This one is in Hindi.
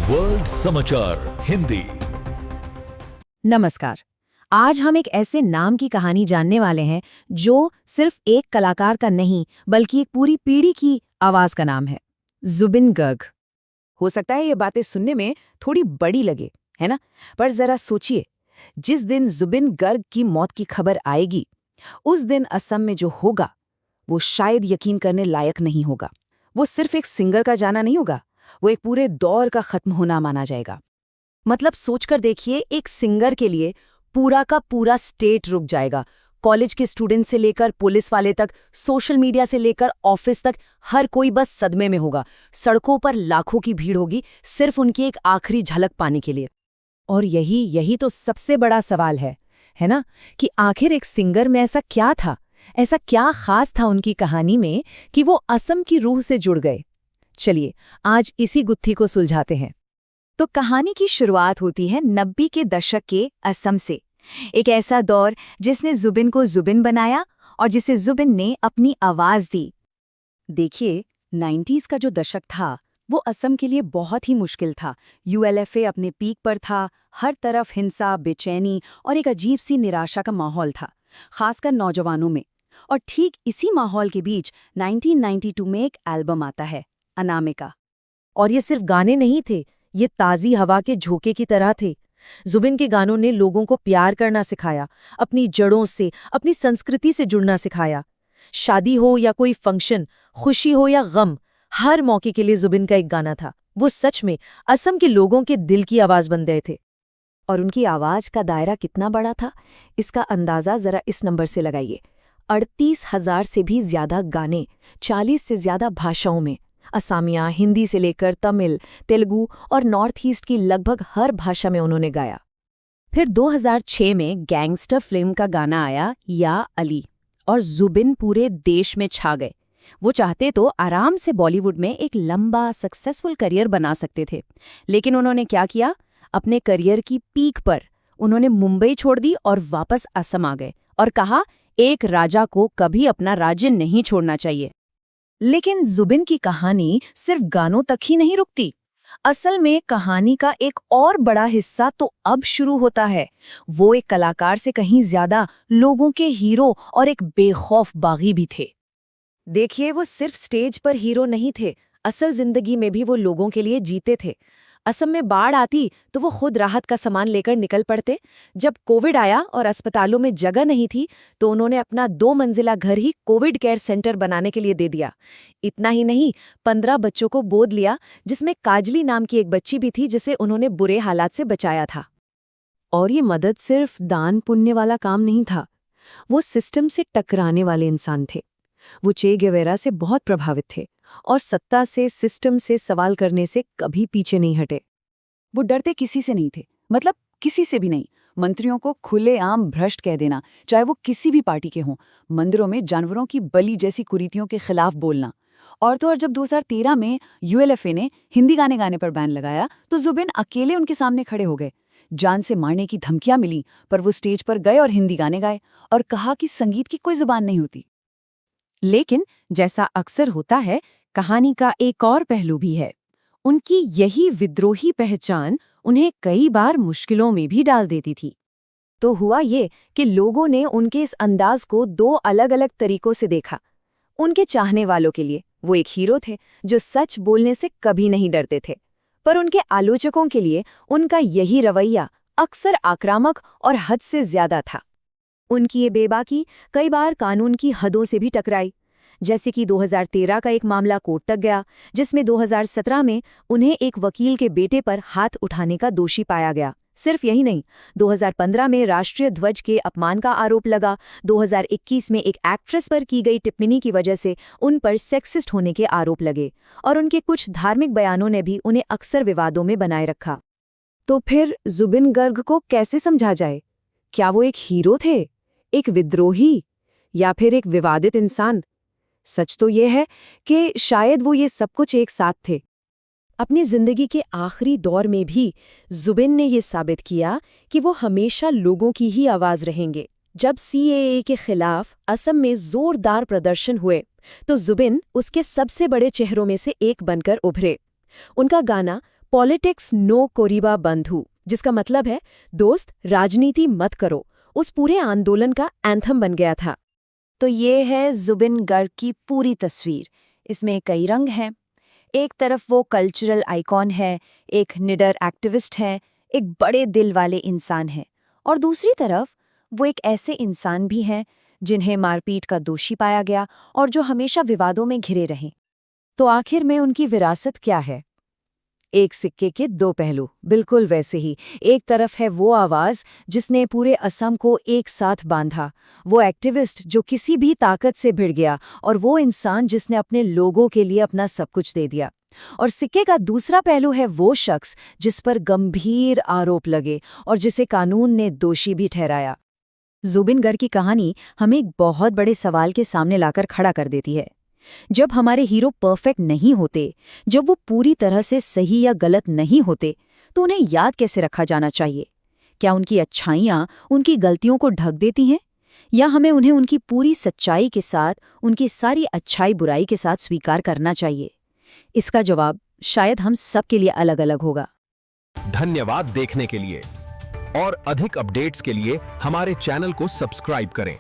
वर्ल्ड समाचार हिंदी। नमस्कार। आज हम एक ऐसे नाम की कहानी जानने वाले हैं जो सिर्फ एक कलाकार का नहीं बल्कि एक पूरी पीढ़ी की आवाज का नाम है, जुबिन गर्ग। हो सकता है ये बातें सुनने में थोड़ी बड़ी लगे, है ना? पर जरा सोचिए, जिस दिन जुबिन गर्ग की मौत की खबर आएगी, उस दिन असम में जो होगा वो शायद यकीन करने लायक नहीं होगा। वो सिर्फ एक सिंगर का जाना नहीं होगा, वो एक पूरे दौर का खत्म होना माना जाएगा। मतलब सोचकर देखिए, एक सिंगर के लिए पूरा का पूरा स्टेट रुक जाएगा। कॉलेज के स्टूडेंट से लेकर पुलिस वाले तक, सोशल मीडिया से लेकर ऑफिस तक, हर कोई बस सदमे में होगा। सड़कों पर लाखों की भीड़ होगी सिर्फ उनकी एक आखिरी झलक पाने के लिए। और यही तो सबसे बड़ा सवाल है ना? कि आखिर एक सिंगर में ऐसा क्या था, ऐसा क्या खास था उनकी कहानी में कि वो असम की रूह से जुड़ गए। चलिए आज इसी गुत्थी को सुलझाते हैं। तो कहानी की शुरुआत होती है 90 के दशक के असम से। एक ऐसा दौर जिसने जुबिन को जुबिन बनाया और जिसे जुबिन ने अपनी आवाज दी। देखिए, 90s का जो दशक था वो असम के लिए बहुत ही मुश्किल था। यूएलएफए अपने पीक पर था, हर तरफ हिंसा, बेचैनी और एक अजीब सी निराशा का माहौल था, खासकर नौजवानों में। और ठीक इसी माहौल के बीच 1992 में एक एल्बम आता है, अनामिका। और ये सिर्फ गाने नहीं थे, ये ताज़ी हवा के झोंके की तरह थे। जुबिन के गानों ने लोगों को प्यार करना सिखाया, अपनी जड़ों से, अपनी संस्कृति से जुड़ना सिखाया। शादी हो या कोई फंक्शन, खुशी हो या गम, हर मौके के लिए जुबिन का एक गाना था। वो सच में असम के लोगों के दिल की आवाज बन गए थे। और उनकी आवाज का दायरा कितना बड़ा था, इसका अंदाजा जरा इस नंबर से लगाइए। 38,000 से भी ज्यादा गाने, 40 से ज्यादा भाषाओं में, असमिया, हिंदी से लेकर तमिल, तेलुगु और नॉर्थ ईस्ट की लगभग हर भाषा में उन्होंने गाया। फिर 2006 में गैंगस्टर फिल्म का गाना आया, या अली, और जुबिन पूरे देश में छा गए। वो चाहते तो आराम से बॉलीवुड में एक लंबा सक्सेसफुल करियर बना सकते थे, लेकिन उन्होंने क्या किया? अपने करियर की पीक पर उन्होंने मुंबई छोड़ दी और वापस असम आ गए और कहा, एक राजा को कभी अपना राज्य नहीं छोड़ना चाहिए। लेकिन जुबिन की कहानी सिर्फ गानों तक ही नहीं रुकती। असल में कहानी का एक और बड़ा हिस्सा तो अब शुरू होता है। वो एक कलाकार से कहीं ज्यादा लोगों के हीरो और एक बेखौफ बागी भी थे। देखिए, वो सिर्फ स्टेज पर हीरो नहीं थे, असल जिंदगी में भी वो लोगों के लिए जीते थे। असम में बाढ़ आती तो वो खुद राहत का सामान लेकर निकल पड़ते। जब कोविड आया और अस्पतालों में जगह नहीं थी तो उन्होंने अपना 2 मंजिला घर ही कोविड केयर सेंटर बनाने के लिए दे दिया। इतना ही नहीं, 15 बच्चों को गोद लिया, जिसमें काजली नाम की एक बच्ची भी थी जिसे उन्होंने बुरे हालात से बचाया था। और ये मदद सिर्फ दान पुण्य वाला काम नहीं था, वो सिस्टम से टकराने वाले इंसान थे। वो चे गेवेरा से बहुत प्रभावित थे और सत्ता से, सिस्टम से सवाल करने से कभी पीछे नहीं हटे। वो डरते किसी से नहीं थे, मतलब किसी से भी नहीं। मंत्रियों को खुलेआम भ्रष्ट कह देना, चाहे वो किसी भी पार्टी के हों। मंदिरों में जानवरों की बलि जैसी कुरीतियों के खिलाफ बोलना। और तो और जब 2013 में यूएलएफए ने हिंदी गाने गाने पर बैन लगाया तो जुबिन अकेले उनके सामने खड़े हो गए। जान से मारने की धमकियां मिली, पर वो स्टेज पर गए और हिंदी गाने गाए और कहा कि संगीत की कोई जुबान नहीं होती। लेकिन जैसा अक्सर होता है, कहानी का एक और पहलू भी है। उनकी यही विद्रोही पहचान उन्हें कई बार मुश्किलों में भी डाल देती थी। तो हुआ ये कि लोगों ने उनके इस अंदाज को 2 अलग-अलग तरीकों से देखा। उनके चाहने वालों के लिए वो एक हीरो थे जो सच बोलने से कभी नहीं डरते थे, पर उनके आलोचकों के लिए उनका यही रवैया अक्सर आक्रामक और हद से ज्यादा था। उनकी ये बेबाकी कई बार कानून की हदों से भी टकराई, जैसे कि 2013 का एक मामला कोर्ट तक गया, जिसमें 2017 में उन्हें एक वकील के बेटे पर हाथ उठाने का दोषी पाया गया। सिर्फ यही नहीं, 2015 में राष्ट्रीय ध्वज के अपमान का आरोप लगा। 2021 में एक एक्ट्रेस पर की गई टिप्पणी की वजह से उन पर सेक्सिस्ट होने के आरोप लगे, और उनके कुछ धार्मिक बयानों ने भी उन्हें अक्सर विवादों में बनाए रखा। तो फिर जुबिन गर्ग को कैसे समझा जाए? क्या वो एक हीरो थे, एक विद्रोही, या फिर एक विवादित इंसान? सच तो ये है कि शायद वो ये सब कुछ एक साथ थे। अपनी जिंदगी के आखिरी दौर में भी जुबिन ने ये साबित किया कि वो हमेशा लोगों की ही आवाज रहेंगे। जब सीएए के खिलाफ असम में जोरदार प्रदर्शन हुए तो जुबिन उसके सबसे बड़े चेहरों में से एक बनकर उभरे। उनका गाना पॉलिटिक्स नो कोरीबा बंधु, जिसका मतलब है दोस्त राजनीति मत करो, उस पूरे आंदोलन का एंथम बन गया था। तो ये है जुबिन गर्ग की पूरी तस्वीर। इसमें कई रंग हैं। एक तरफ वो कल्चरल आइकॉन है, एक निडर एक्टिविस्ट है, एक बड़े दिल वाले इंसान है, और दूसरी तरफ वो एक ऐसे इंसान भी हैं जिन्हें मारपीट का दोषी पाया गया और जो हमेशा विवादों में घिरे रहे। तो आखिर में उनकी विरासत क्या है? एक सिक्के के दो पहलू, बिल्कुल वैसे ही। एक तरफ है वो आवाज जिसने पूरे असम को एक साथ बांधा, वो एक्टिविस्ट जो किसी भी ताकत से भिड़ गया, और वो इंसान जिसने अपने लोगों के लिए अपना सब कुछ दे दिया। और सिक्के का दूसरा पहलू है वो शख्स जिस पर गंभीर आरोप लगे और जिसे कानून ने दोषी भी ठहराया। जुबिन गर्ग की कहानी हमें एक बहुत बड़े सवाल के सामने लाकर खड़ा कर देती है। जब हमारे हीरो परफेक्ट नहीं होते, जब वो पूरी तरह से सही या गलत नहीं होते, तो उन्हें याद कैसे रखा जाना चाहिए? क्या उनकी अच्छाइयाँ उनकी गलतियों को ढक देती हैं, या हमें उन्हें उनकी पूरी सच्चाई के साथ, उनकी सारी अच्छाई बुराई के साथ स्वीकार करना चाहिए? इसका जवाब शायद हम सब के लिए अलग अलग होगा। धन्यवाद देखने के लिए। और अधिक अपडेट्स के लिए हमारे चैनल को सब्सक्राइब करें।